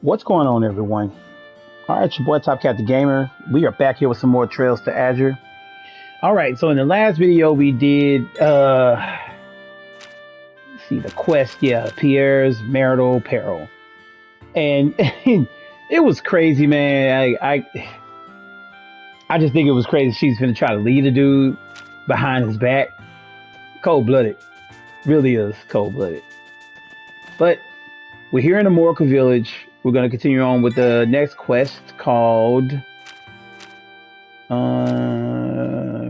What's going on, everyone? All right, your boy Top Cat the Gamer. We are back here with some more Trails to Azure. All right, so in the last video we did, let's see, the quest, yeah, Pierre's marital peril, and it was crazy, man. I just think it was crazy. She's gonna try to lead a dude behind his back, cold blooded, really is cold blooded. But we're here in the Morocco village. We're gonna continue on with the next quest called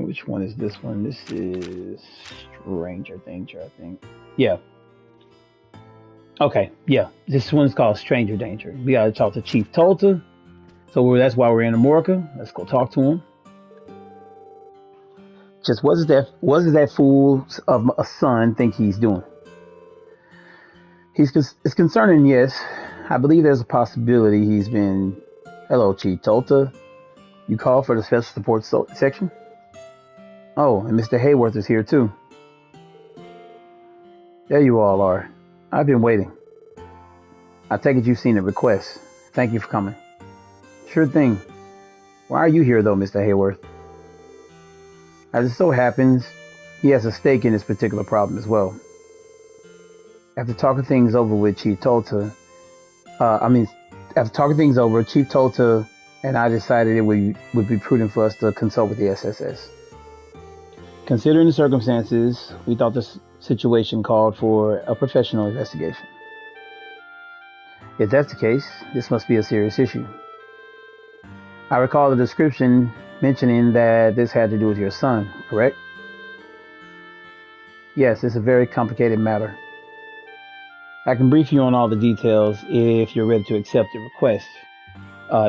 which one is this one? This is Stranger Danger, I think. Yeah. Okay. Yeah. This one's called Stranger Danger. We gotta talk to Chief Tolta. So that's why we're in Amorica. Let's go talk to him. Just what does that fool of a son think he's doing? It's concerning, yes. I believe there's a possibility he's been. Hello, Chief Tolta. You called for the special support section? Oh, and Mr. Hayworth is here too. There you all are. I've been waiting. I take it you've seen the request. Thank you for coming. Sure thing. Why are you here though, Mr. Hayworth? As it so happens, he has a stake in this particular problem as well. After talking things over with Chief Tolta, after talking things over, Chief Tolta and I decided it would be prudent for us to consult with the SSS. Considering the circumstances, we thought this situation called for a professional investigation. If that's the case, this must be a serious issue. I recall the description mentioning that this had to do with your son, correct? Yes, it's a very complicated matter. I can brief you on all the details if you're ready to accept the request.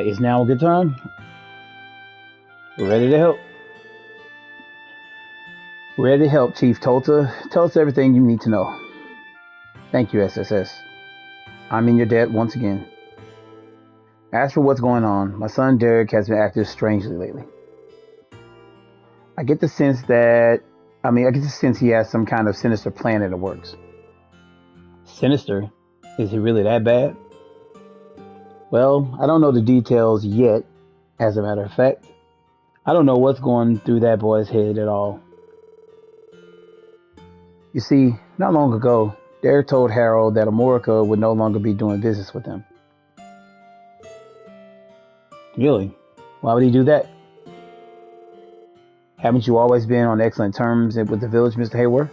Is now a good time? We're ready to help. We're ready to help, Chief Tolta. Tell us everything you need to know. Thank you, SSS. I'm in your debt once again. As for what's going on, my son Derek has been acting strangely lately. I get the sense he has some kind of sinister plan in the works. Sinister? Is he really that bad? Well, I don't know the details yet, as a matter of fact. I don't know what's going through that boy's head at all. You see, not long ago, Derek told Harold that Amorica would no longer be doing business with him. Really? Why would he do that? Haven't you always been on excellent terms with the village, Mr. Hayworth?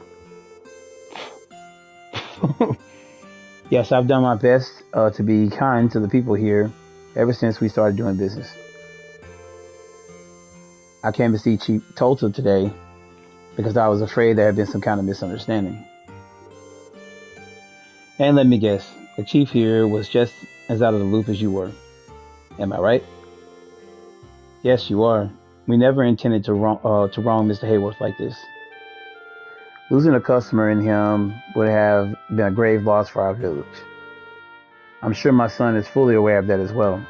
Yes, I've done my best to be kind to the people here ever since we started doing business. I came to see Chief Tolta today because I was afraid there had been some kind of misunderstanding. And let me guess, the chief here was just as out of the loop as you were. Am I right? Yes, you are. We never intended to wrong Mr. Hayworth like this. Losing a customer in him would have been a grave loss for our village. I'm sure my son is fully aware of that as well.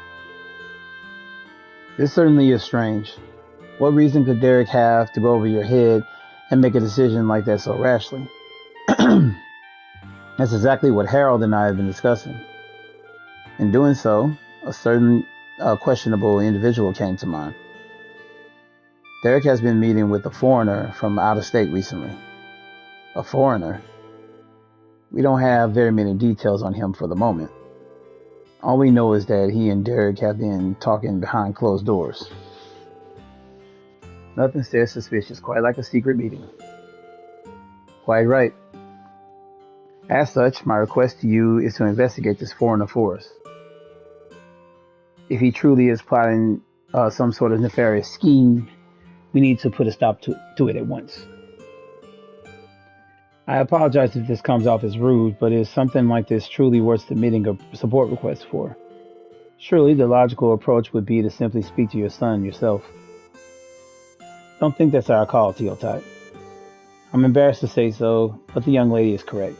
This certainly is strange. What reason could Derek have to go over your head and make a decision like that so rashly? That's exactly what Harold and I have been discussing. In doing so, a certain questionable individual came to mind. Derek has been meeting with a foreigner from out of state recently. A foreigner? We don't have very many details on him for the moment. All we know is that he and Derek have been talking behind closed doors. Nothing says suspicious, quite like a secret meeting. Quite right. As such, my request to you is to investigate this foreigner for us. If he truly is plotting some sort of nefarious scheme, we need to put a stop to it at once. I apologize if this comes off as rude, but is something like this truly worth submitting a support request for? Surely the logical approach would be to simply speak to your son yourself. Don't think that's our call, Teotype. I'm embarrassed to say so, but the young lady is correct.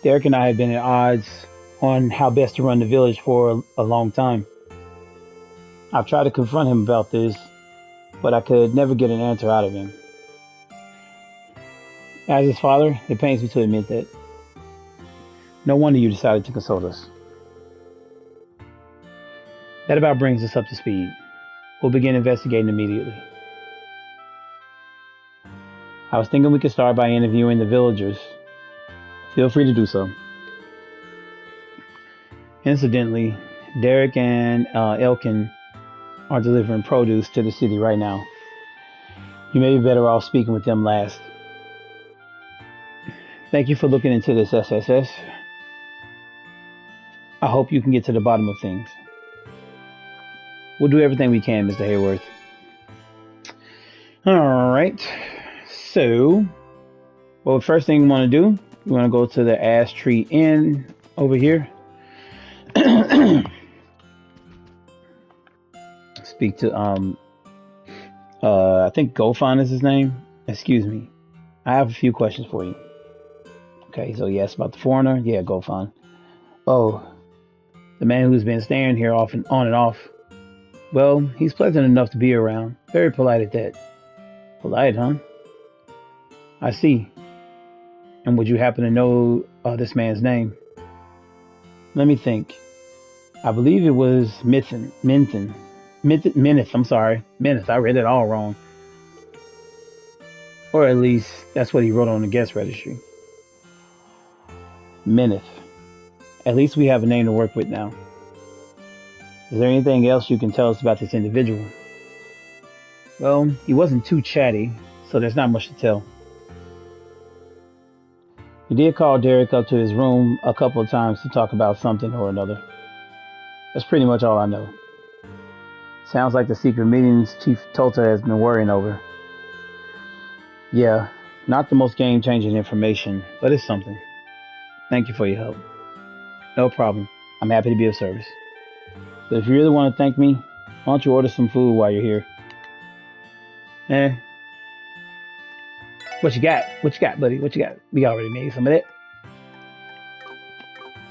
Derek and I have been at odds on how best to run the village for a long time. I've tried to confront him about this, but I could never get an answer out of him. As his father, it pains me to admit that. No wonder you decided to consult us. That about brings us up to speed. We'll begin investigating immediately. I was thinking we could start by interviewing the villagers. Feel free to do so. Incidentally, Derek and Elkin are delivering produce to the city right now. You may be better off speaking with them last. Thank you for looking into this, SSS. I hope you can get to the bottom of things. We'll do everything we can, Mr. Hayworth. Alright. So, well, the first thing we want to do, we want to go to the Ash Tree Inn over here. Speak to, I think Gofan is his name. Excuse me. I have a few questions for you. Okay, so yes, about the foreigner. Yeah, Gofan. Oh, the man who's been staying here off and on and off. Well, he's pleasant enough to be around. Very polite at that. Polite, huh? I see. And would you happen to know this man's name? Let me think. I believe it was Minth, I'm sorry. Minth, I read it all wrong. Or at least, that's what he wrote on the guest registry. Minth. At least we have a name to work with now. Is there anything else you can tell us about this individual? Well, he wasn't too chatty, so there's not much to tell. He did call Derek up to his room a couple of times to talk about something or another. That's pretty much all I know. Sounds like the secret meetings Chief Tota has been worrying over. Yeah, not the most game-changing information, but it's something. Thank you for your help. No problem. I'm happy to be of service. So if you really want to thank me, why don't you order some food while you're here? What you got? What you got, buddy? What you got? We already made some of that.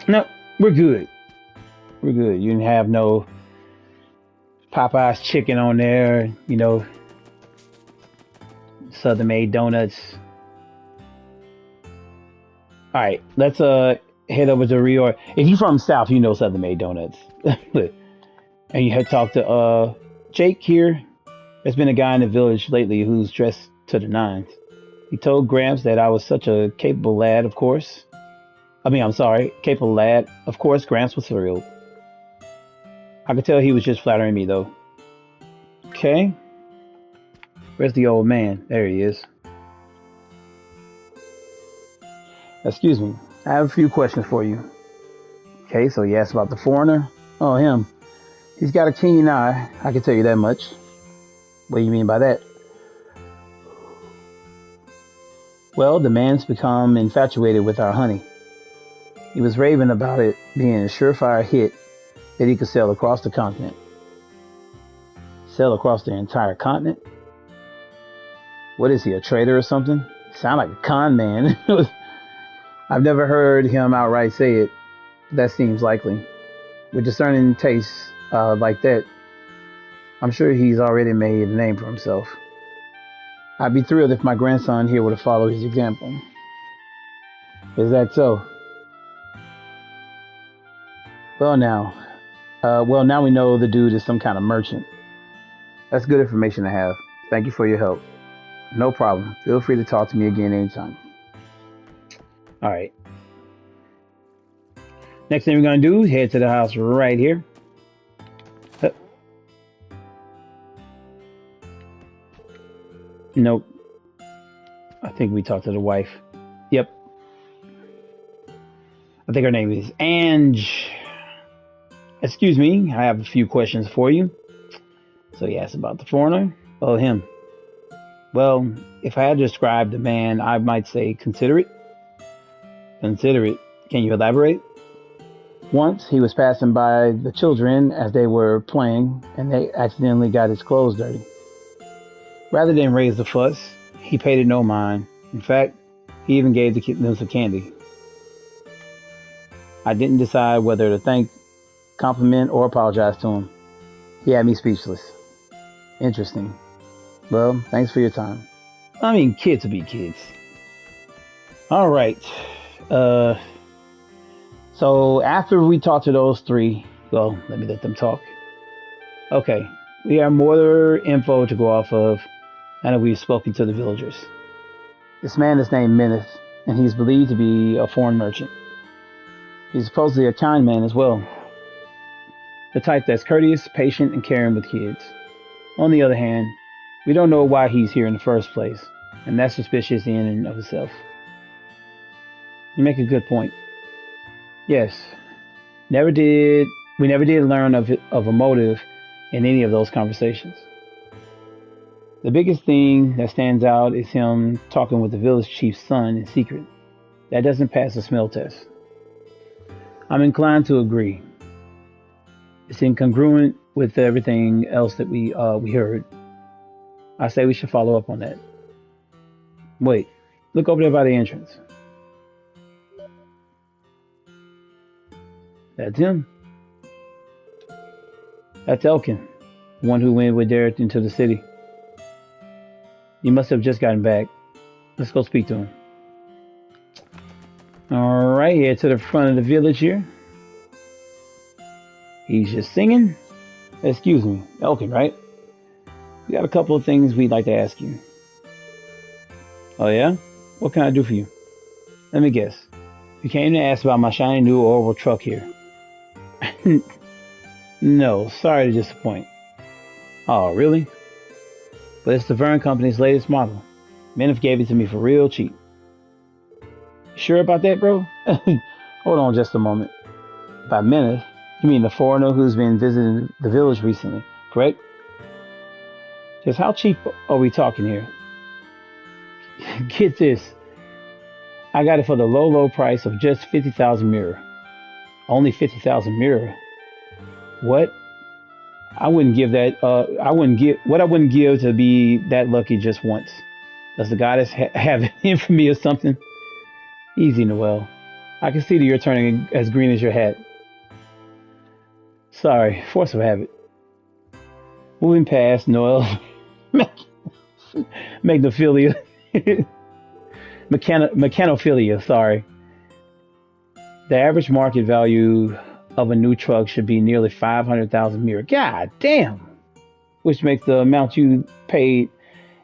No, we're good. We're good. You didn't have no Popeye's chicken on there, you know, Southern made donuts. All right, let's head over to Reor. If you're from South, you know Southern made donuts. And you had talked to Jake here. There's been a guy in the village lately who's dressed to the nines. He told Gramps that I was such a capable lad, of course. Capable lad. Of course, Gramps was thrilled. I could tell he was just flattering me, though. Okay. Where's the old man? There he is. Excuse me. I have a few questions for you. Okay, so you asked about the foreigner? Oh, him. He's got a keen eye. I can tell you that much. What do you mean by that? Well, the man's become infatuated with our honey. He was raving about it being a surefire hit that he could sell across the continent. Sell across the entire continent? What is he, a trader or something? Sound like a con man. I've never heard him outright say it. But that seems likely. With discerning tastes like that, I'm sure he's already made a name for himself. I'd be thrilled if my grandson here would have followed his example. Is that so? Well, now we know the dude is some kind of merchant. That's good information to have. Thank you for your help. No problem. Feel free to talk to me again anytime. All right. Next thing we're going to do is head to the house right here. Nope. I think we talked to the wife. Yep. I think her name is Ange. Excuse me, I have a few questions for you. So you asked about the foreigner? Oh, him. Well, if I had to describe the man, I might say considerate. Considerate. Can you elaborate? Once he was passing by the children as they were playing, and they accidentally got his clothes dirty. Rather than raise the fuss, he paid it no mind. In fact, he even gave them some candy. I didn't decide whether to thank, compliment, or apologize to him. He had me speechless. Interesting. Well, thanks for your time. I mean, kids will be kids. All right. So after we talked to those three, well, let me let them talk. Okay, we have more info to go off of, and we've spoken to the villagers. This man is named Minith, and he's believed to be a foreign merchant. He's supposedly a kind man as well, the type that's courteous, patient, and caring with kids. On the other hand, we don't know why he's here in the first place, and that's suspicious in and of itself. You make a good point. Yes, never did. We never did learn of a motive in any of those conversations. The biggest thing that stands out is him talking with the village chief's son in secret. That doesn't pass the smell test. I'm inclined to agree. It's incongruent with everything else that we heard. I say we should follow up on that. Wait, look over there by the entrance. That's him. That's Elkin, the one who went with Derek into the city. He must have just gotten back. Let's go speak to him. Alright, head to the front of the village here. He's just singing. Excuse me, Elkin, right? We got a couple of things we'd like to ask you. Oh yeah? What can I do for you? Let me guess. You came to ask about my shiny new Orbital truck here. No, sorry to disappoint. Oh, really? But it's the Vern Company's latest model. Minif gave it to me for real cheap. Sure about that, bro? Hold on just a moment. By Minif, you mean the foreigner who's been visiting the village recently, correct? Just how cheap are we talking here? Get this. I got it for the low price of just 50,000 mirror. Only 50,000 mirror. What? I wouldn't give that. I wouldn't give to be that lucky just once. Does the goddess have it in for me or something? Easy, Noel. I can see that you're turning as green as your hat. Sorry, force of habit. Moving past Noel. Magnophilia. Mechanophilia, sorry. The average market value of a new truck should be nearly 500,000 mirror. God damn! Which makes the amount you paid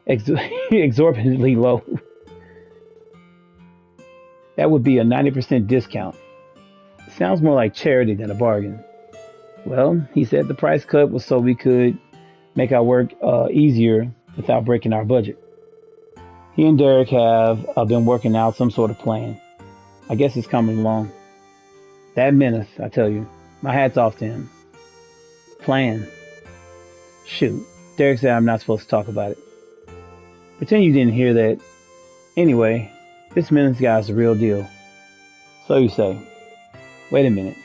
exorbitantly low. That would be a 90% discount. Sounds more like charity than a bargain. Well, he said the price cut was so we could make our work easier without breaking our budget. He and Derek have been working out some sort of plan. I guess it's coming along. That menace, I tell you. My hat's off to him. Plan. Shoot. Derek said I'm not supposed to talk about it. Pretend you didn't hear that. Anyway, this menace guy's the real deal. So you say. Wait a minute.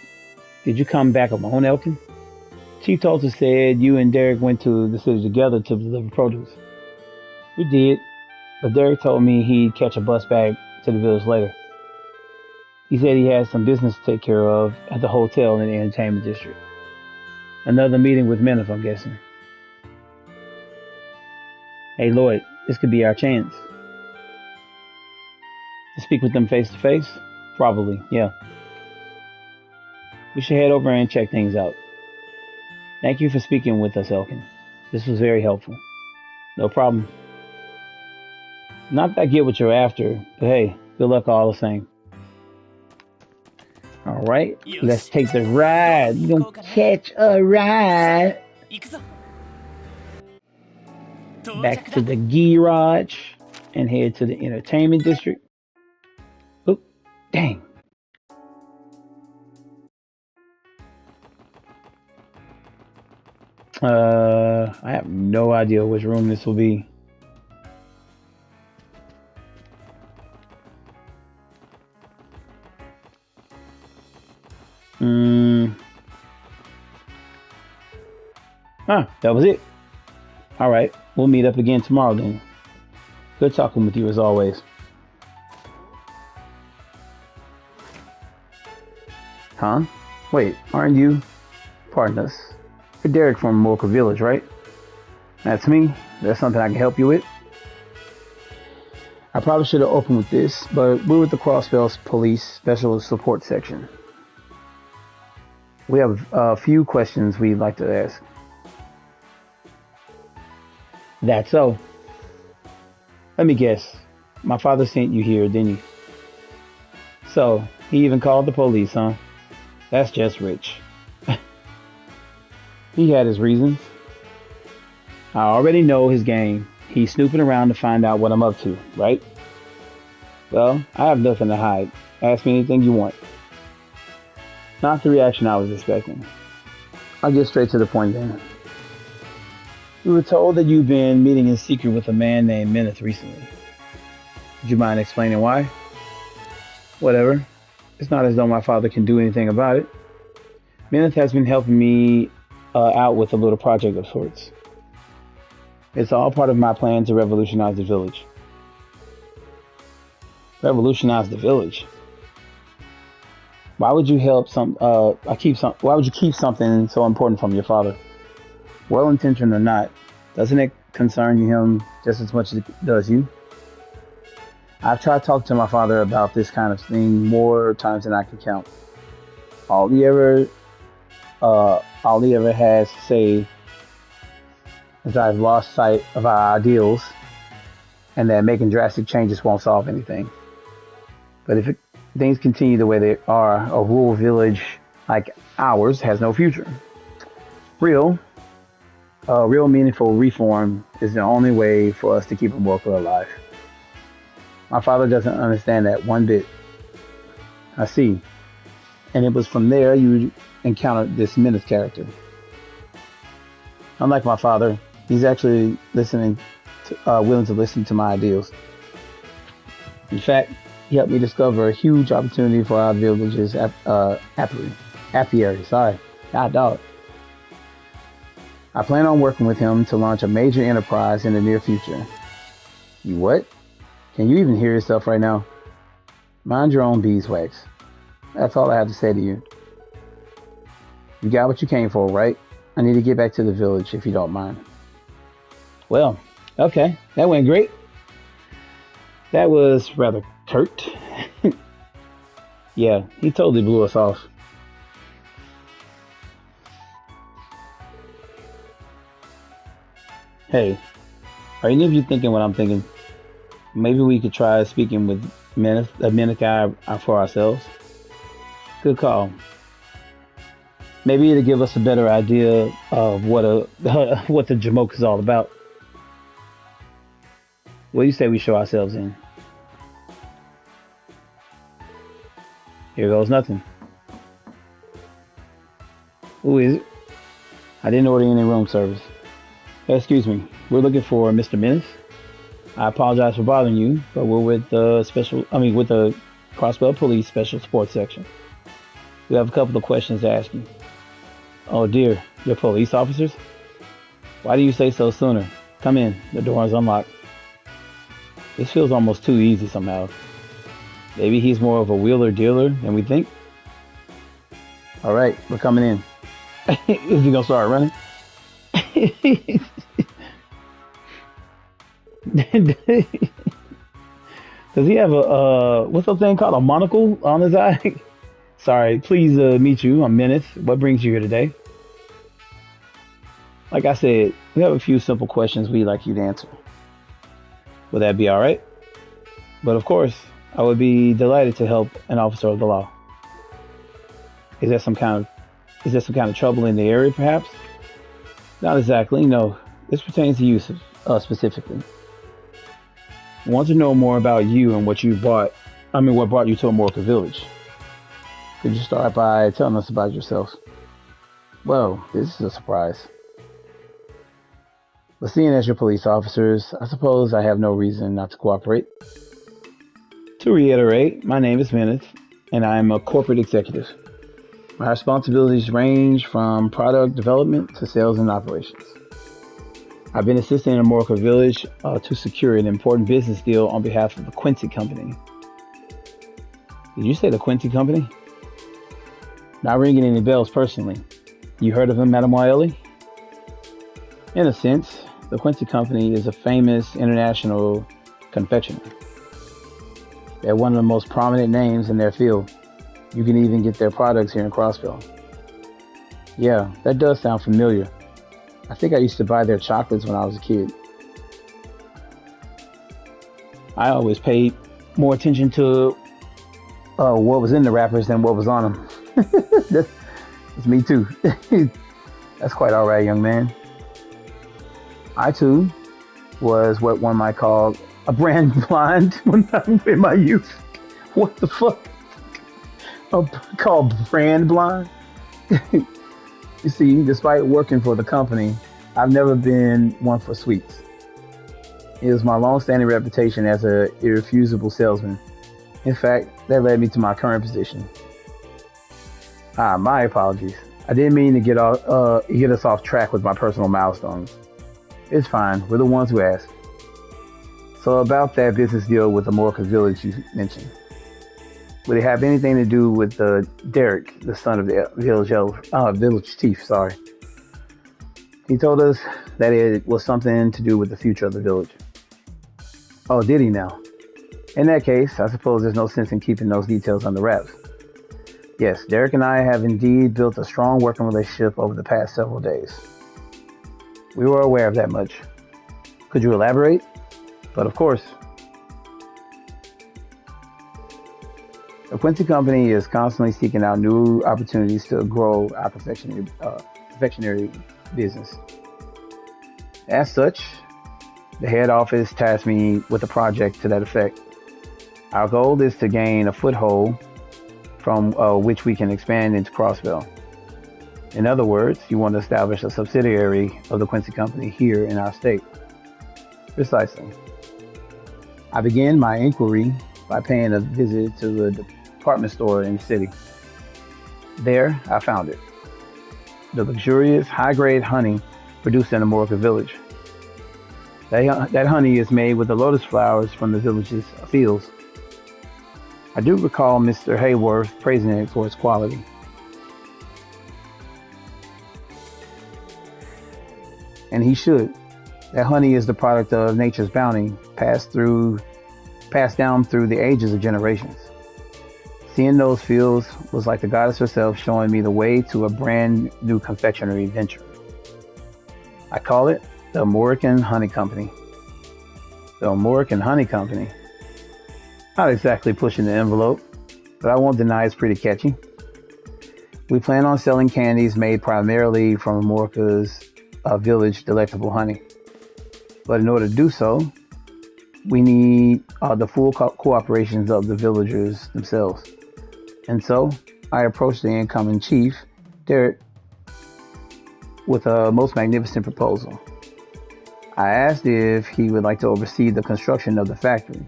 Did you come back alone, Elkin? Chief Tulsa said you and Derek went to the city together to deliver produce. We did, but Derek told me he'd catch a bus back to the village later. He said he had some business to take care of at the hotel in the entertainment district. Another meeting with Minif, I'm guessing. Hey Lloyd, this could be our chance. To speak with them face to face? Probably, yeah. We should head over and check things out. Thank you for speaking with us, Elkin. This was very helpful. No problem. Not that I get what you're after, but hey, good luck all the same. Alright, let's take the ride. You gonna catch a ride. Back to the garage and head to the entertainment district. Oop, dang. I have no idea which room this will be. That was it. Alright, we'll meet up again tomorrow then. Good talking with you as always. Huh? Wait, aren't you? Pardon us. You're Derek from Mocha Village, right? That's me. That's something I can help you with. I probably should have opened with this, but we're with the Crossbells Police Special Support Section. We have a few questions we'd like to ask. That's so. Let me guess. My father sent you here, didn't he? So, he even called the police, huh? That's just rich. He had his reasons. I already know his game. He's snooping around to find out what I'm up to, right? Well, I have nothing to hide. Ask me anything you want. Not the reaction I was expecting. I'll get straight to the point then. We were told that you've been meeting in secret with a man named Meneth recently. Would you mind explaining why? Whatever. It's not as though my father can do anything about it. Meneth has been helping me out with a little project of sorts. It's all part of my plan to revolutionize the village. Revolutionize the village? Why would you help why would you keep something so important from your father? Well-intentioned or not, doesn't it concern him just as much as it does you? I've tried to talk to my father about this kind of thing more times than I can count. All he ever has to say is I've lost sight of our ideals and that making drastic changes won't solve anything. But if things continue the way they are, a rural village like ours has no future. Real meaningful reform is the only way for us to keep America alive. My father doesn't understand that one bit. I see. And it was from there you encountered this Meneth character. Unlike my father, he's actually willing to listen to my ideals. In fact, he helped me discover a huge opportunity for our village's apiary. Sorry, God dog. I plan on working with him to launch a major enterprise in the near future. You what? Can you even hear yourself right now? Mind your own beeswax. That's all I have to say to you. You got what you came for, right? I need to get back to the village if you don't mind. Well, okay, that went great. That was rather curt. Yeah, he totally blew us off. Hey, are any of you thinking what I'm thinking? Maybe we could try speaking with a Meneth guy for ourselves. Good call. Maybe it'll give us a better idea of what the Jamoke is all about. What do you say we show ourselves in? Here goes nothing. Who is it? I didn't order any room service. Excuse me, we're looking for Mr. Meneth. I apologize for bothering you, but we're with the Crossbell Police Special Sports Section. We have a couple of questions to ask you. Oh dear, you're police officers? Why do you say so sooner? Come in, the door is unlocked. This feels almost too easy somehow. Maybe he's more of a wheeler dealer than we think. Alright, we're coming in. Is he gonna start running? Does he have what's that thing called? A monocle on his eye? Sorry, please meet you. I'm Meneth. What brings you here today? Like I said, we have a few simple questions we'd like you to answer. Would that be alright? But of course, I would be delighted to help an officer of the law. Is there some kind of trouble in the area, perhaps? Not exactly, no. This pertains to you specifically. I want to know more about you and what brought you to Amorca Village. Could you start by telling us about yourself? Well, this is a surprise. But seeing as you're police officers, I suppose I have no reason not to cooperate. To reiterate, my name is Meneth, and I am a corporate executive. My responsibilities range from product development to sales and operations. I've been assisting Amorca Village to secure an important business deal on behalf of the Quincy Company. Did you say the Quincy Company? Not ringing any bells personally. You heard of them, Mademoiselle? In a sense, the Quincy Company is a famous international confectioner. They're one of the most prominent names in their field. You can even get their products here in Crossville. Yeah, that does sound familiar. I think I used to buy their chocolates when I was a kid. I always paid more attention to what was in the wrappers than what was on them. That's me too. That's quite all right, young man. I too was what one might call a brand blind when I'm in my youth. What the fuck? Called brand blind? You see, despite working for the company, I've never been one for sweets. It was my long-standing reputation as an irrefusable salesman. In fact, that led me to my current position. My apologies. I didn't mean to get us off track with my personal milestones. It's fine. We're the ones who asked. So about that business deal with the Morka village you mentioned. Would it have anything to do with Derek, the son of the village chief? Sorry. He told us that it was something to do with the future of the village. Oh, did he now? In that case, I suppose there's no sense in keeping those details under wraps. Yes, Derek and I have indeed built a strong working relationship over the past several days. We were aware of that much. Could you elaborate? But of course. The Quincy Company is constantly seeking out new opportunities to grow our confectionery business. As such, the head office tasked me with a project to that effect. Our goal is to gain a foothold from which we can expand into Crossville. In other words, you want to establish a subsidiary of the Quincy Company here in our state. Precisely. I began my inquiry by paying a visit to the department store in the city. There, I found it. The luxurious, high-grade honey produced in the Morka village. That honey is made with the lotus flowers from the village's fields. I do recall Mr. Hayworth praising it for its quality. And he should. That honey is the product of nature's bounty, passed down through the ages of generations. Seeing those fields was like the goddess herself showing me the way to a brand new confectionery venture. I call it the American Honey Company. The American Honey Company. Not exactly pushing the envelope, but I won't deny it's pretty catchy. We plan on selling candies made primarily from Morka's village delectable honey. But in order to do so, we need the full cooperation of the villagers themselves. And so I approached the incoming chief, Derek, with a most magnificent proposal. I asked if he would like to oversee the construction of the factory,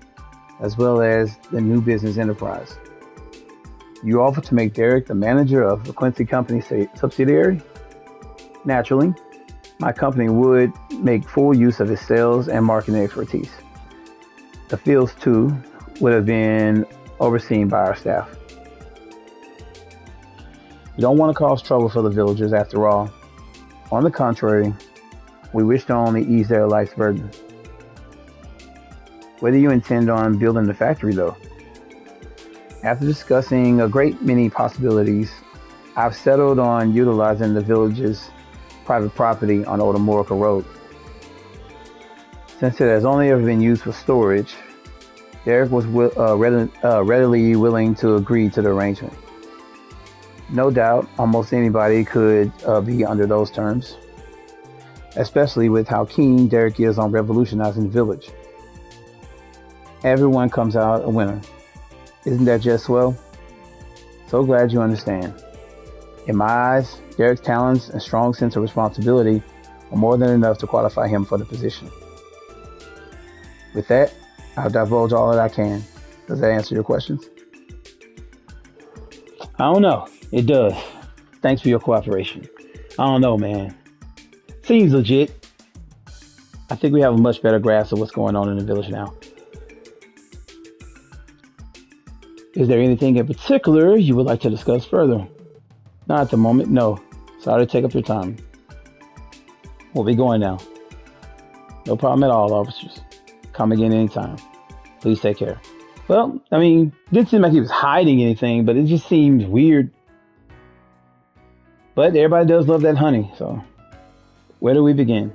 as well as the new business enterprise. You offer to make Derek the manager of the Quincy Company subsidiary? Naturally, my company would make full use of his sales and marketing expertise. The fields, too, would have been overseen by our staff. We don't want to cause trouble for the villagers after all. On the contrary, we wish to only ease their life's burden. Where do you intend on building the factory, though? After discussing a great many possibilities, I've settled on utilizing the village's private property on Old Morka Road. Since it has only ever been used for storage, Derek was readily willing to agree to the arrangement. No doubt, almost anybody could be under those terms, especially with how keen Derek is on revolutionizing the village. Everyone comes out a winner. Isn't that just swell? So glad you understand. In my eyes, Derek's talents and strong sense of responsibility are more than enough to qualify him for the position. With that, I'll divulge all that I can. Does that answer your questions? I don't know. It does. Thanks for your cooperation. I don't know, man. Seems legit. I think we have a much better grasp of what's going on in the village now. Is there anything in particular you would like to discuss further? Not at the moment, no. Sorry to take up your time. We'll be going now. No problem at all, officers. Come again anytime. Please take care. Well, I mean, it didn't seem like he was hiding anything, but it just seems weird. But everybody does love that honey, so where do we begin?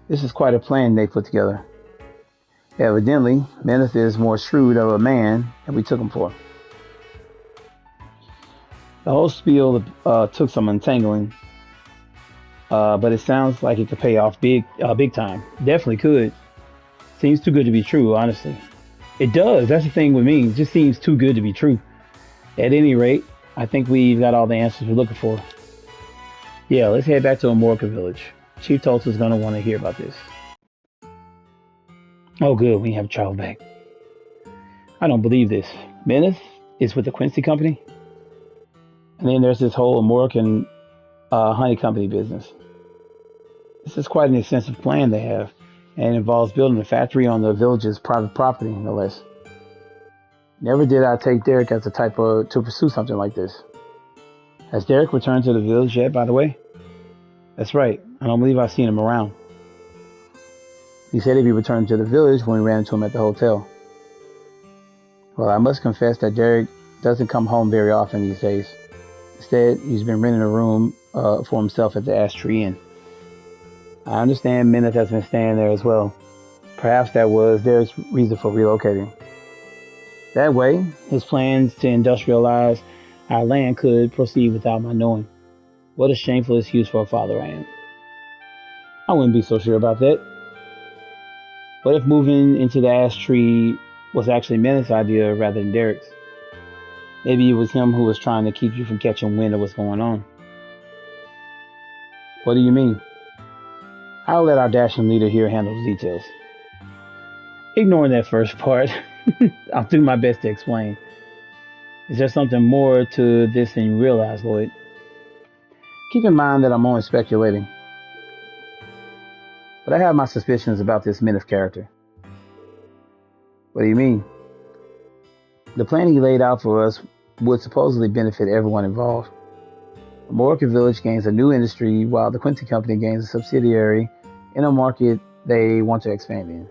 This is quite a plan they put together. Evidently, Meneth is more shrewd of a man than we took him for. The whole spiel took some untangling, but it sounds like it could pay off big time. Definitely could. Seems too good to be true, honestly. It does. That's the thing with me. It just seems too good to be true. At any rate, I think we've got all the answers we're looking for. Yeah, let's head back to Amorca Village. Chief Tulsa's gonna want to hear about this. Oh, good. We have a child back. I don't believe this. Meneth is with the Quincy Company? And then there's this whole Amorcan honey company business. This is quite an extensive plan they have, and involves building a factory on the village's private property, no less. Never did I take Derek as the type to pursue something like this. Has Derek returned to the village yet, by the way? That's right. I don't believe I've seen him around. He said he'd be returned to the village when we ran into him at the hotel. Well, I must confess that Derek doesn't come home very often these days. Instead, he's been renting a room for himself at the Ash Tree Inn. I understand Meneth has been staying there as well. Perhaps that was Derek's reason for relocating. That way, his plans to industrialize our land could proceed without my knowing. What a shameful excuse for a father I am. I wouldn't be so sure about that. What if moving into the Ash Tree was actually Meneth's idea rather than Derek's? Maybe it was him who was trying to keep you from catching wind of what's going on. What do you mean? I'll let our dashing leader here handle the details. Ignoring that first part, I'll do my best to explain. Is there something more to this than you realize, Lloyd? Keep in mind that I'm only speculating. But I have my suspicions about this Meneth character. What do you mean? The plan he laid out for us would supposedly benefit everyone involved. The Moroccan village gains a new industry while the Quincy Company gains a subsidiary in a market they want to expand in.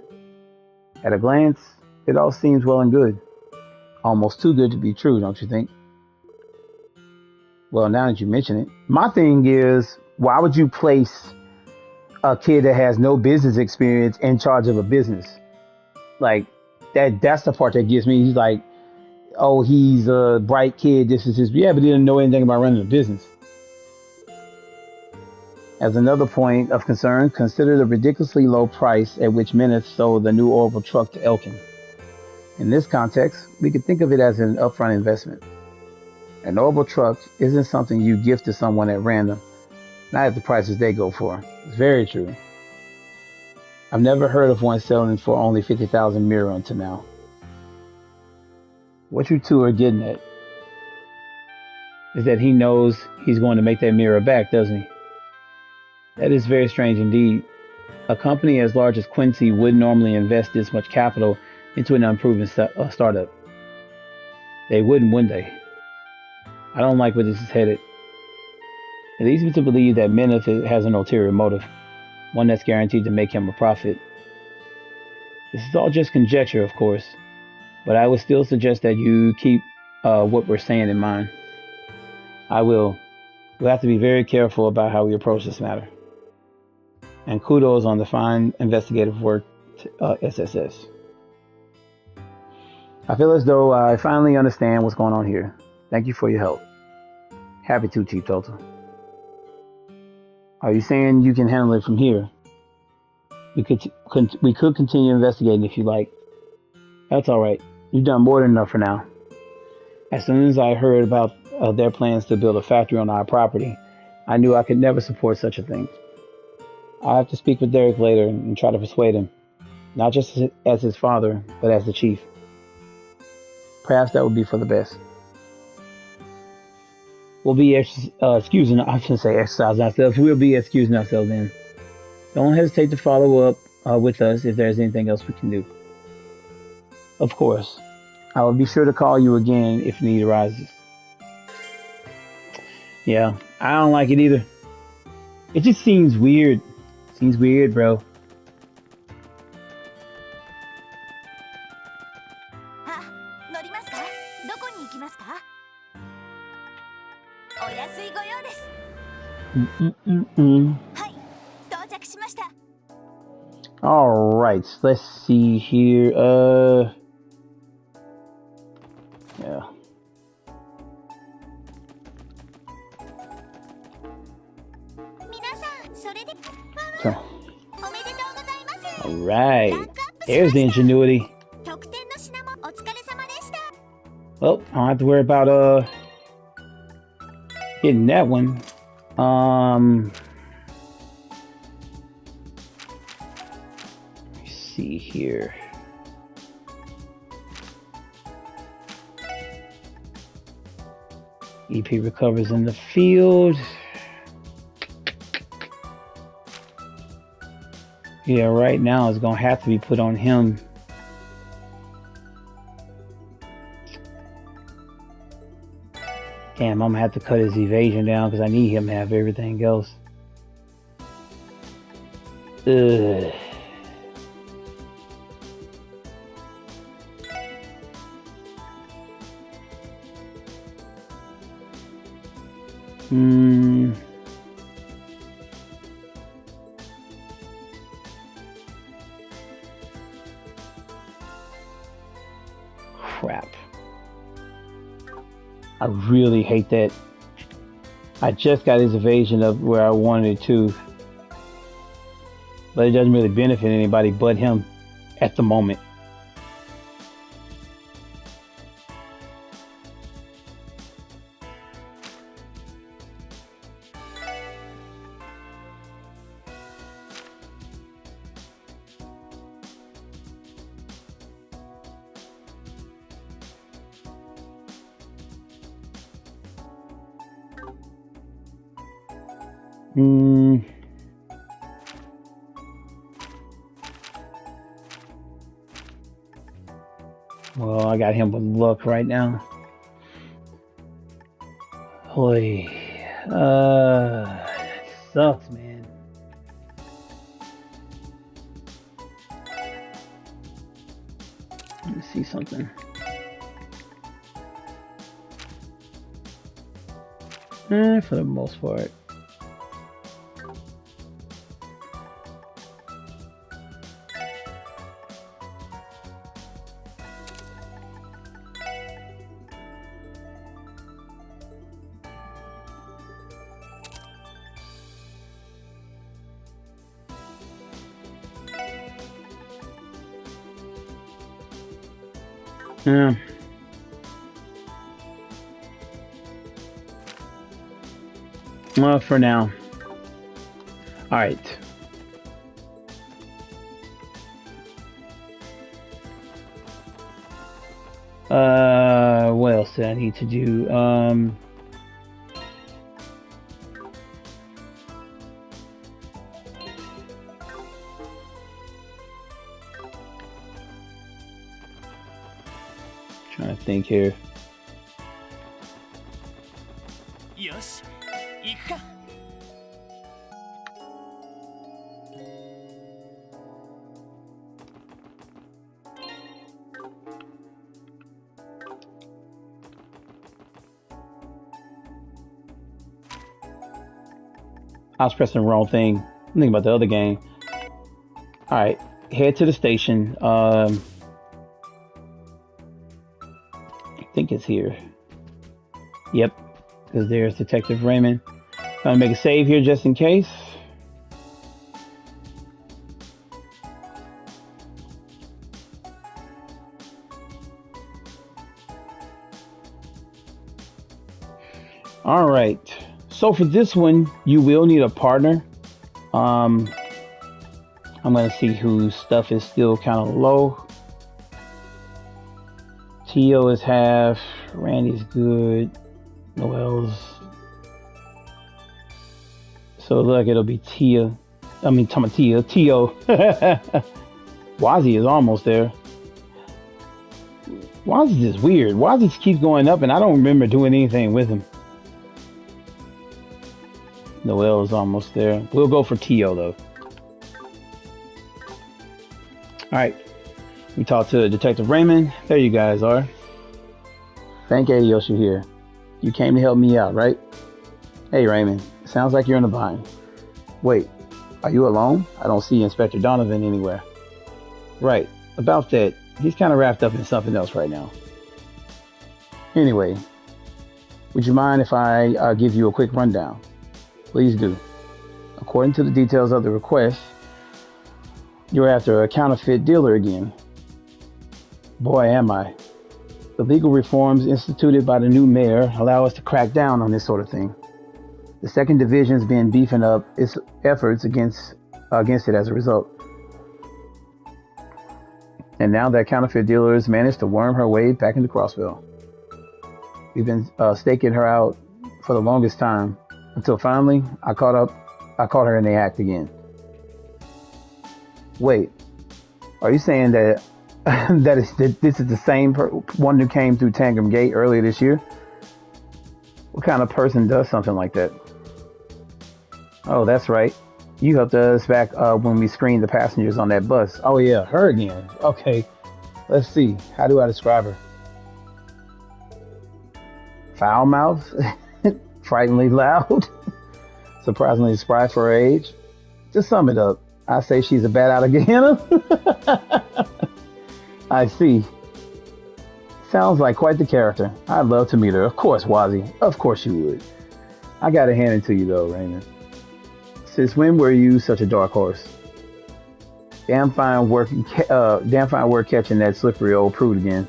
At a glance, it all seems well and good. Almost too good to be true, don't you think? Well, now that you mention it, my thing is, why would you place a kid that has no business experience in charge of a business? Like, that's the part that gets me. He's like, oh, he's a bright kid, this is his, yeah, but he didn't know anything about running a business. As another point of concern, consider the ridiculously low price at which Meneth sold the new orbital truck to Elkin. In this context, we could think of it as an upfront investment. An orbital truck isn't something you gift to someone at random, not at the prices they go for. It's very true. I've never heard of one selling for only 50,000 mirror until now. What you two are getting at is that he knows he's going to make that mirror back, doesn't he? That is very strange indeed. A company as large as Quincy wouldn't normally invest this much capital into an unproven startup. They wouldn't they? I don't like where this is headed. It leads me to believe that Meneth has an ulterior motive, one that's guaranteed to make him a profit. This is all just conjecture, of course, but I would still suggest that you keep what we're saying in mind. I will. We'll have to be very careful about how we approach this matter. And kudos on the fine investigative work, SSS. I feel as though I finally understand what's going on here. Thank you for your help. Happy to, Chief Tulsa. Are you saying you can handle it from here? We could continue investigating if you like. That's all right. You've done more than enough for now. As soon as I heard about their plans to build a factory on our property, I knew I could never support such a thing. I'll have to speak with Derek later and try to persuade him, not just as his father, but as the chief. Perhaps that would be for the best. We'll be excusing, I shouldn't say exercising ourselves, we'll be excusing ourselves then. Don't hesitate to follow up with us if there's anything else we can do. Of course, I will be sure to call you again if need arises. Yeah, I don't like it either. It just seems weird. Seems weird, bro. All right, let's see here. Yeah. So, all right. There's the ingenuity. Well, I don't have to worry about getting that one. Let me see here. EP recovers in the field. Yeah, right now it's gonna have to be put on him. Damn, I'm gonna have to cut his evasion down because I need him to have everything else. Ugh. Crap. I really hate that. I just got his evasion up where I wanted it to. But it doesn't really benefit anybody but him at the moment. Well, I got him with luck right now. Holy, that sucks, man. Let me see something. For the most part. Yeah. Well, for now. All right. What else did I need to do? Trying to think here. Yosh, iku ka. I was pressing the wrong thing. I'm thinking about the other game. All right, head to the station. I think it's here. Yep, because there's Detective Raymond. Trying to make a save here just in case. All right. So for this one, you will need a partner. I'm gonna see whose stuff is still kind of low. Tio is half. Randy's good. Noel's. So look, it'll be Tia. I mean, Tio. Wazzy is almost there. Wazzy is weird. Wazzy keeps going up, and I don't remember doing anything with him. Noel is almost there. We'll go for Tio though. All right. We talked to Detective Raymond. There you guys are. Thank Adios, you're here. You came to help me out, right? Hey Raymond, sounds like you're in a bind. Wait, Are you alone? I don't see Inspector Donovan anywhere. Right. About that, he's kind of wrapped up in something else right now. Anyway, would you mind if I give you a quick rundown? Please do. According to the details of the request, you're after a counterfeit dealer again. Boy, am I. The legal reforms instituted by the new mayor allow us to crack down on this sort of thing. The second division's been beefing up its efforts against it as a result. And now that counterfeit dealer has managed to worm her way back into Crossville. We've been staking her out for the longest time until finally I caught her in the act again. Wait, are you saying that this is the same one who came through Tangram Gate earlier this year? What kind of person does something like that? Oh, that's right. You helped us back when we screened the passengers on that bus. Oh yeah, her again. Okay, let's see. How do I describe her? Foul mouth, frighteningly loud, surprisingly spry for her age. To sum it up, I say she's a bat out of Gehenna. I see. Sounds like quite the character. I'd love to meet her. Of course, Wazzy. Of course you would. I gotta hand it to you though, Raymond. Since when were you such a dark horse? Damn fine work catching that slippery old prude again.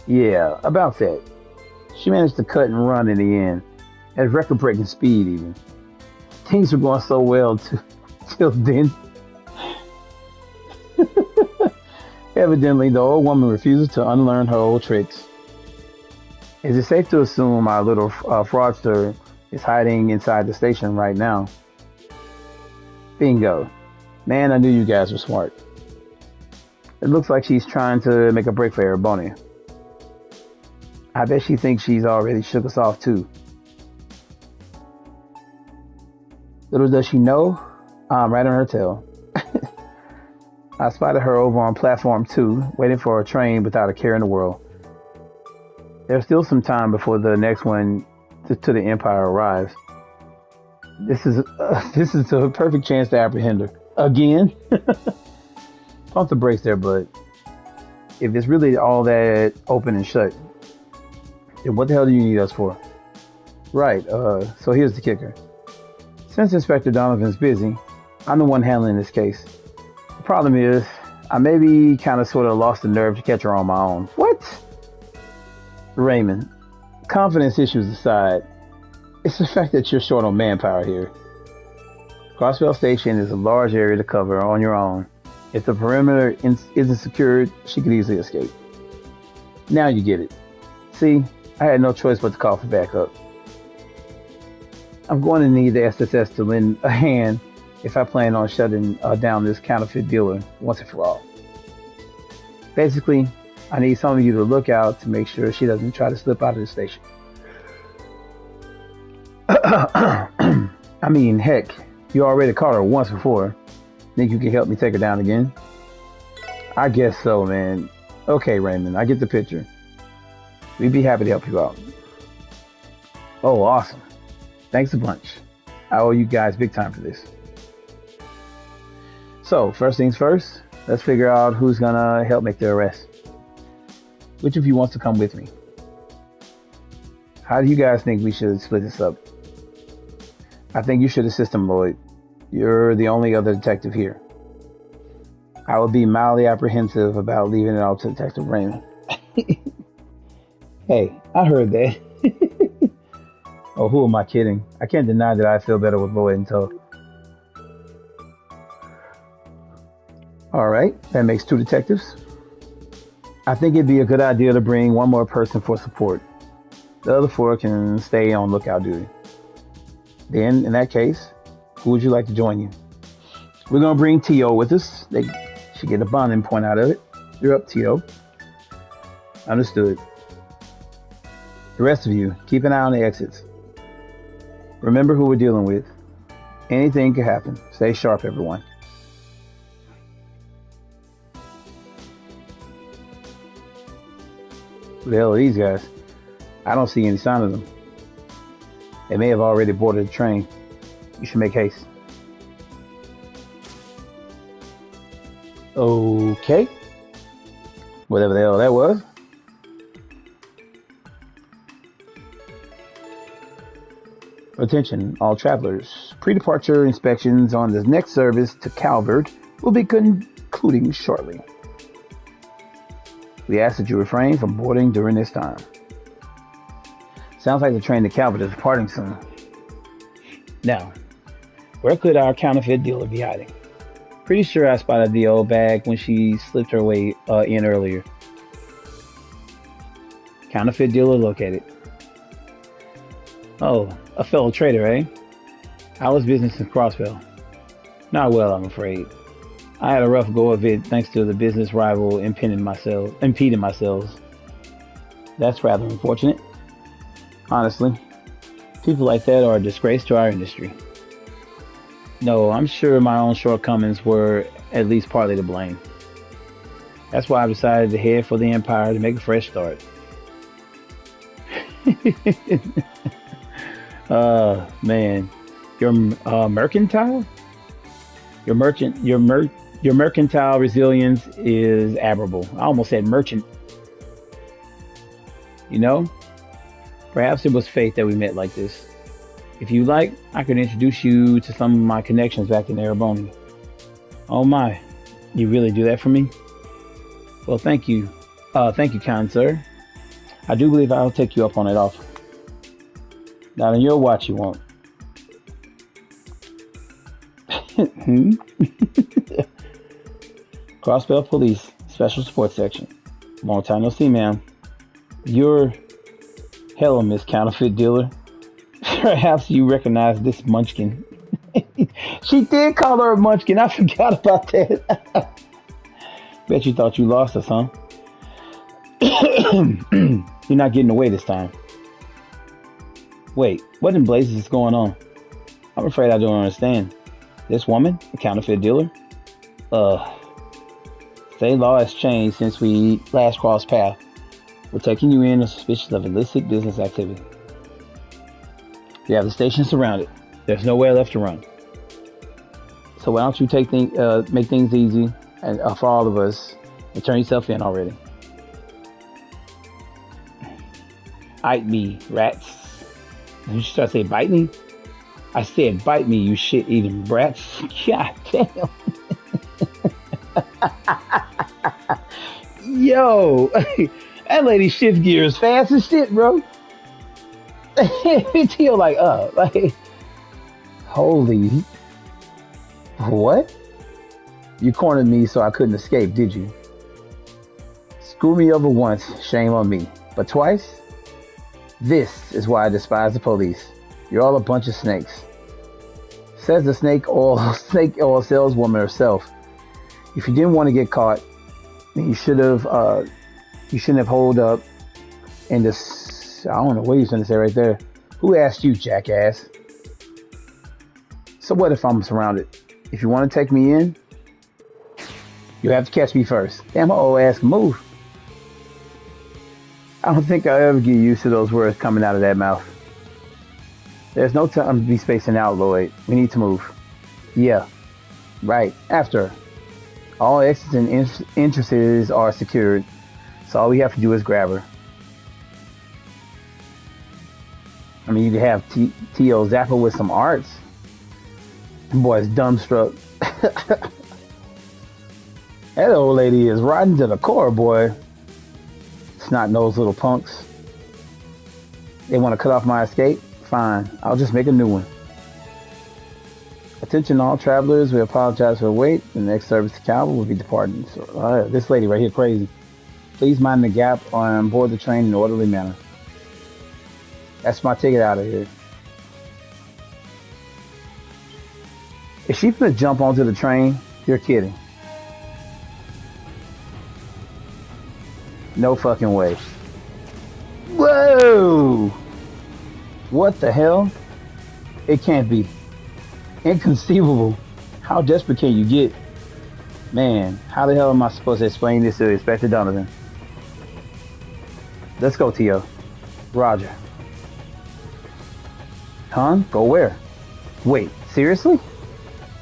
Yeah, about that. She managed to cut and run in the end, at record-breaking speed even. Things were going so well till then. Evidently, the old woman refuses to unlearn her old tricks. Is it safe to assume our little fraudster is hiding inside the station right now? Bingo. Man, I knew you guys were smart. It looks like she's trying to make a break for Erebony. I bet she thinks she's already shook us off too. Little does she know, I'm right on her tail. I spotted her over on platform 2, waiting for a train without a care in the world. There's still some time before the next one to the Empire arrives. This is a perfect chance to apprehend her. Again? Pump the brakes there, bud. If it's really all that open and shut, then what the hell do you need us for? Right, so here's the kicker. Since Inspector Donovan's busy, I'm the one handling this case. The problem is, I maybe kind of sort of lost the nerve to catch her on my own. What? Raymond, confidence issues aside, it's the fact that you're short on manpower here. Crossville Station is a large area to cover on your own. If the perimeter isn't secured, she could easily escape. Now you get it. See, I had no choice but to call for backup. I'm going to need the SSS to lend a hand if I plan on shutting down this counterfeit dealer once and for all. Basically, I need some of you to look out to make sure she doesn't try to slip out of the station. I mean, heck, you already caught her once before. Think you can help me take her down again? I guess so, man. Okay, Raymond, I get the picture. We'd be happy to help you out. Oh, awesome. Thanks a bunch. I owe you guys big time for this. So, first things first, let's figure out who's gonna help make the arrest. Which of you wants to come with me? How do you guys think we should split this up? I think you should assist him, Lloyd. You're the only other detective here. I would be mildly apprehensive about leaving it all to Detective Raymond. Hey, I heard that. Oh, who am I kidding? I can't deny that I feel better with Lloyd in tow. Alright, that makes 2 detectives. I think it'd be a good idea to bring one more person for support. The other 4 can stay on lookout duty. Then, in that case, who would you like to join you? We're going to bring T.O. with us. They should get a bonding point out of it. You're up, T.O. Understood. The rest of you, keep an eye on the exits. Remember who we're dealing with. Anything could happen. Stay sharp, everyone. Who the hell are these guys? I don't see any sign of them. They may have already boarded the train. You should make haste. Okay. Whatever the hell that was. Attention, all travelers. Pre-departure inspections on the next service to Calvert will be concluding shortly. We ask that you refrain from boarding during this time. Sounds like the train to Calvert is departing soon. Now, where could our counterfeit dealer be hiding? Pretty sure I spotted the old bag when she slipped her way in earlier. Counterfeit dealer located. Oh, a fellow trader, eh? How was business in Crossville? Not well, I'm afraid. I had a rough go of it thanks to the business rival impeding my sales. That's rather unfortunate. Honestly, people like that are a disgrace to our industry. No, I'm sure my own shortcomings were at least partly to blame. That's why I decided to head for the Empire to make a fresh start. Man, your mercantile? Your mercantile resilience is admirable. I almost said merchant. You know, perhaps it was fate that we met like this. If you like, I could introduce you to some of my connections back in Ereboni. Oh my, you really do that for me? Well, thank you. Thank you, kind sir. I do believe I'll take you up on that offer. Not on your watch, you won't. Crossbell Police, Special Support Section. Long time no see, ma'am. You're... Hello, Miss Counterfeit Dealer. Perhaps you recognize this munchkin. She did call her a munchkin. I forgot about that. Bet you thought you lost us, huh? You're not getting away this time. Wait, what in blazes is going on? I'm afraid I don't understand. This woman, a counterfeit dealer? State law has changed since we last crossed paths. We're taking you in on suspicion of illicit business activity. You have the station surrounded. There's nowhere left to run. So why don't you make things easy and for all of us and turn yourself in already? Bite me, rats. Did you start saying bite me? I said bite me, you shit-eating brats. God damn. Yo, that lady shifts gears fast as shit, bro. Feel like, holy, what? You cornered me so I couldn't escape, did you? Screw me over once, shame on me. But twice? This is why I despise the police. You're all a bunch of snakes. Says the snake oil saleswoman herself. If you didn't want to get caught, then you shouldn't have holed up in this. I don't know what you're going to say right there. Who asked you, jackass? So what if I'm surrounded? If you want to take me in, you have to catch me first. Damn, my old ass can move. I don't think I'll ever get used to those words coming out of that mouth. There's no time to be spacing out, Lloyd. We need to move. Yeah, right. After. All exits and entrances are secured, so all we have to do is grab her. I mean, you could have T.O. Zappa with some arts. Boy's dumbstruck. That old lady is rotten to the core, boy. Snot-nosed little punks. They want to cut off my escape? Fine, I'll just make a new one. Attention all travelers, we apologize for the wait. The next service to Calvert will be departing. So, this lady right here crazy. Please mind the gap on board the train in an orderly manner. That's my ticket out of here. Is she gonna jump onto the train? You're kidding. No fucking way. Whoa! What the hell? It can't be. Inconceivable. How desperate can you get? Man, how the hell am I supposed to explain this to Inspector Donovan? Let's go, T.O. Roger. Huh? Go where? Wait, seriously?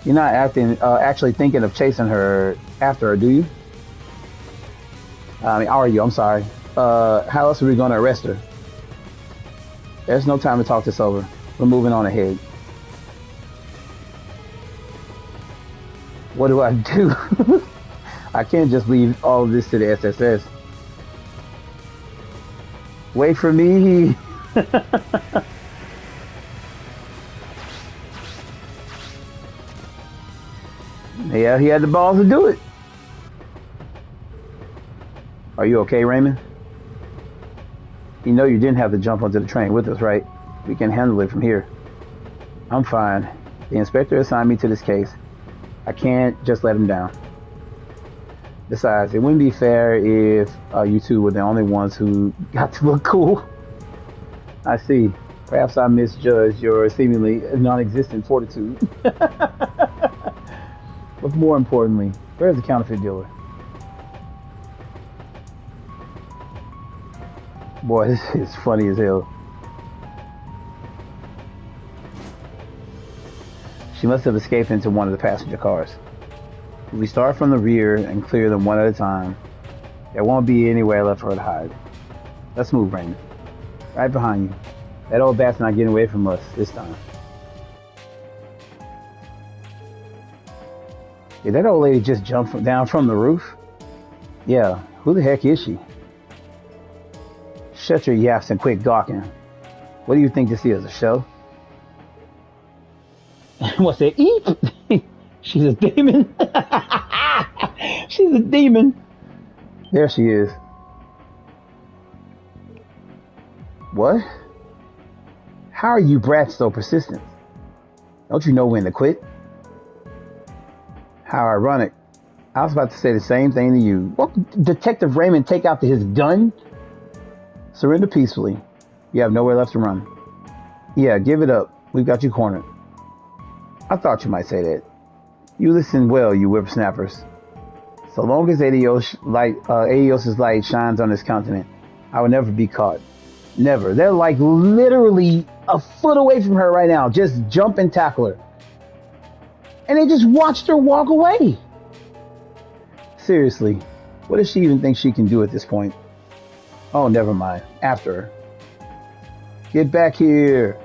You're not actually thinking of chasing her after her, do you? I mean, are you? I'm sorry. How else are we going to arrest her? There's no time to talk this over. We're moving on ahead. What do I do? I can't just leave all of this to the SSS. Wait for me. Yeah, he had the balls to do it. Are you okay, Raymond? You know you didn't have to jump onto the train with us, right? We can handle it from here. I'm fine. The inspector assigned me to this case. I can't just let him down. Besides, it wouldn't be fair if you two were the only ones who got to look cool. I see. Perhaps I misjudged your seemingly non-existent fortitude. But more importantly, where's the counterfeit dealer? Boy, this is funny as hell. She must have escaped into one of the passenger cars. If we start from the rear and clear them one at a time, there won't be anywhere left for her to hide. Let's move, Raymond. Right behind you. That old bat's not getting away from us this time. Did that old lady just jump down from the roof? Yeah, who the heck is she? Shut your yaps and quit gawking. What do you think this is, a show? What's that? Eep! She's a demon. She's a demon. There she is. What? How are you brats so persistent? Don't you know when to quit? How ironic. I was about to say the same thing to you. What, Detective Raymond take out his gun? Surrender peacefully. You have nowhere left to run. Yeah, give it up. We've got you cornered. I thought you might say that. You listen well, you whippersnappers. So long as Adios's light shines on this continent, I will never be caught. Never. They're like literally a foot away from her right now. Just jump and tackle her. And they just watched her walk away. Seriously, what does she even think she can do at this point? Oh, never mind. After her. Get back here.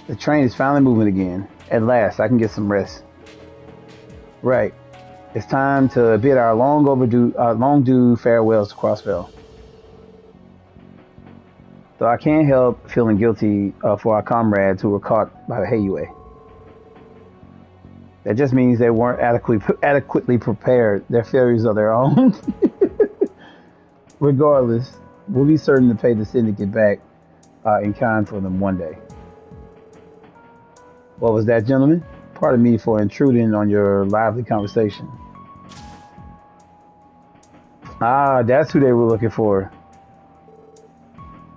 The train is finally moving again. At last, I can get some rest. Right. It's time to bid our long due farewells to Crossville. So I can't help feeling guilty for our comrades who were caught by the Hayway. That just means they weren't adequately prepared. Their failures are their own. Regardless, we'll be certain to pay the syndicate back in kind for them one day. What was that, gentlemen? Pardon me for intruding on your lively conversation. Ah, that's who they were looking for.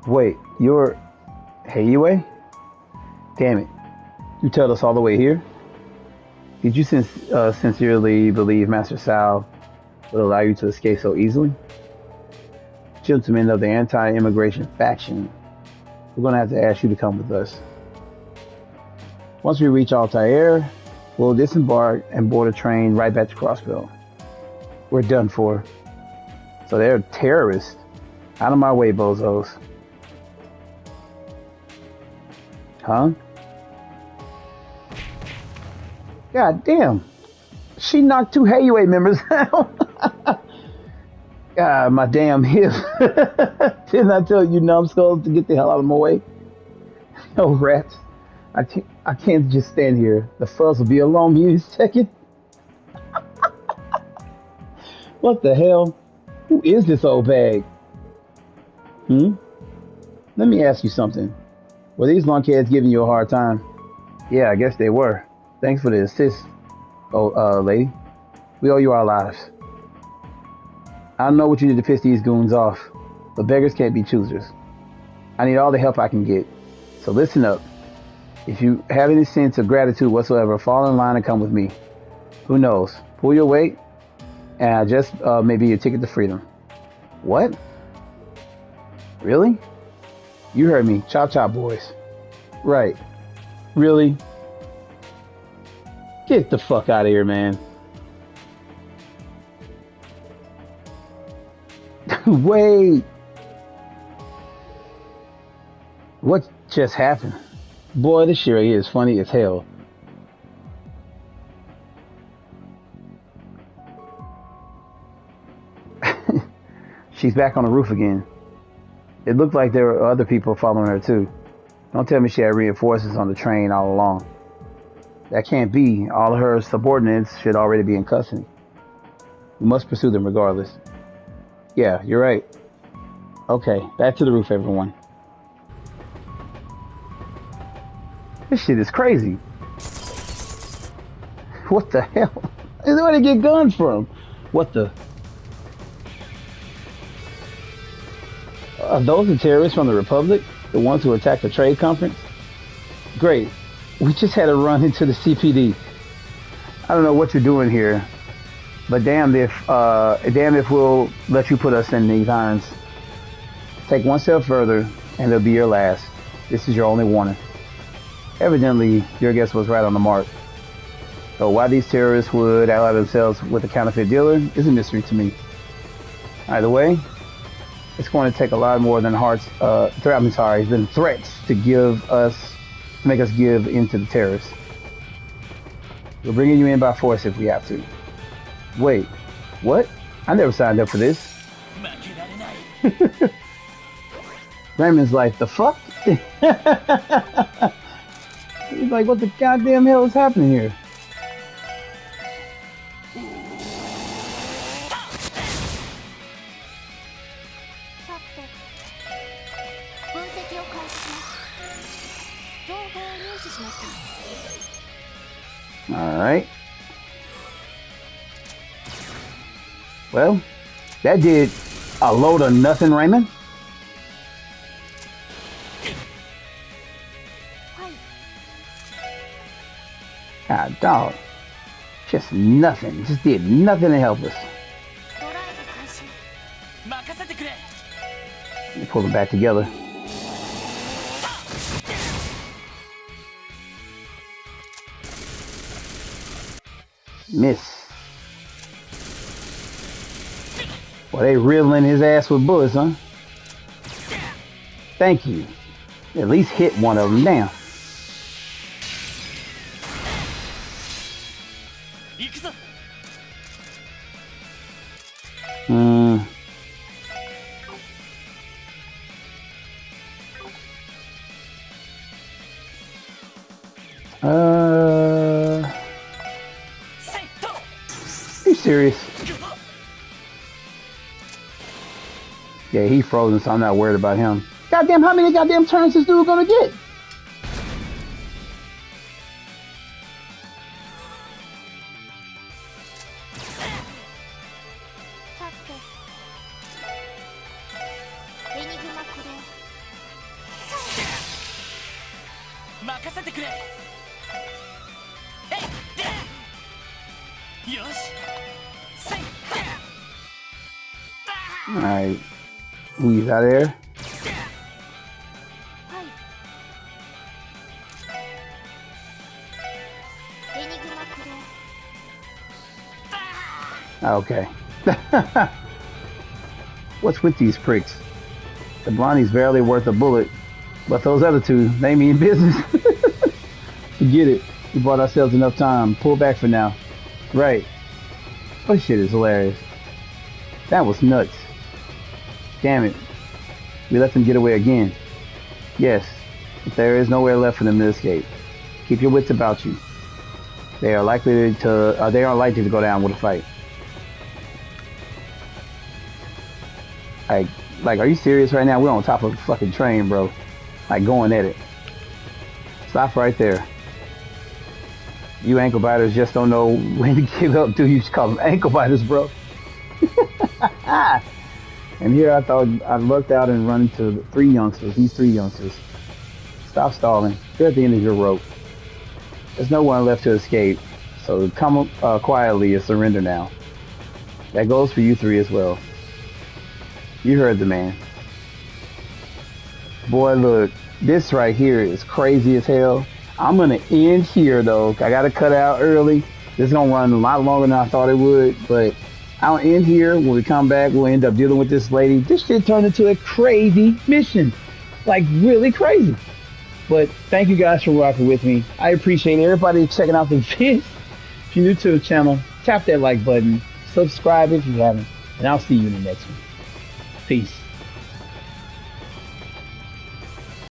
Wait, you're Hayway? Damn it. You told us all the way here? Did you sincerely believe Master Sal would allow you to escape so easily? Gentlemen of the anti-immigration faction, we're going to have to ask you to come with us. Once we reach Altair, we'll disembark and board a train right back to Crossville. We're done for. So they're terrorists. Out of my way, bozos. Huh? God damn. She knocked two Hayway members out. God, my damn hip. Didn't I tell you numbskulls to get the hell out of my way? Oh, rats. I can't just stand here. The fuzz will be along in a second. What the hell? Who is this old bag? Let me ask you something. Were these lunkheads giving you a hard time? Yeah, I guess they were. Thanks for the assist, lady. We owe you our lives. I don't know what you did to piss these goons off, but beggars can't be choosers. I need all the help I can get. So listen up. If you have any sense of gratitude whatsoever, fall in line and come with me. Who knows? Pull your weight, and just maybe your ticket to freedom. What? Really? You heard me. Chop chop, boys. Right. Really? Get the fuck out of here, man. Wait. What just happened? Boy, this shit right here is funny as hell. She's back on the roof again. It looked like there were other people following her too. Don't tell me she had reinforcements on the train all along. That can't be. All of her subordinates should already be in custody. We must pursue them regardless. Yeah, you're right. Okay, back to the roof, everyone. This shit is crazy. What the hell? Where did they get guns from? What the? Are those the terrorists from the Republic? The ones who attacked the trade conference? Great. We just had to run into the CPD. I don't know what you're doing here, but damn if we'll let you put us in these irons. Take one step further, and it'll be your last. This is your only warning. Evidently, your guess was right on the mark. So why these terrorists would ally themselves with a counterfeit dealer is a mystery to me. Either way, it's going to take a lot more than than threats to make us give in to the terrorists. We're bringing you in by force if we have to. Wait, what? I never signed up for this. Raymond's like, the fuck? He's like, what the goddamn hell is happening here? Alright. Well, that did a load of nothing, Raymond. God, dog. Just nothing. Just did nothing to help us. Let me pull them back together. Miss. Well, they riddling his ass with bullets, huh? Thank you. At least hit one of them down. You serious? Yeah, he frozen, so I'm not worried about him. Goddamn, how many goddamn turns this dude gonna get? Alright, he's out of there. Okay. What's with these pricks? The blondie's barely worth a bullet, but those other two, they mean business. Forget it. We bought ourselves enough time. Pull back for now. Right. Oh shit is hilarious. That was nuts. Damn it. We let them get away again. Yes, but there is nowhere left for them to escape. Keep your wits about you. They are likely to go down with a fight. Like, are you serious right now? We're on top of a fucking train, bro. Like, going at it. Stop right there. You ankle biters just don't know when to give up, do you? Just call them ankle biters, bro. And here I thought I lucked out and run into these three youngsters. Stop stalling. They're at the end of your rope. There's no one left to escape, so come quietly and surrender now. That goes for you three as well. You heard the man. Boy, look, this right here is crazy as hell. I'm gonna end here though. I gotta cut out early. This is gonna run a lot longer than I thought it would, but I'll end here. When we come back, we'll end up dealing with this lady. This shit turned into a crazy mission. Like really crazy. But thank you guys for rocking with me. I appreciate everybody checking out the vids. If you're new to the channel, tap that like button. Subscribe if you haven't. And I'll see you in the next one. Peace.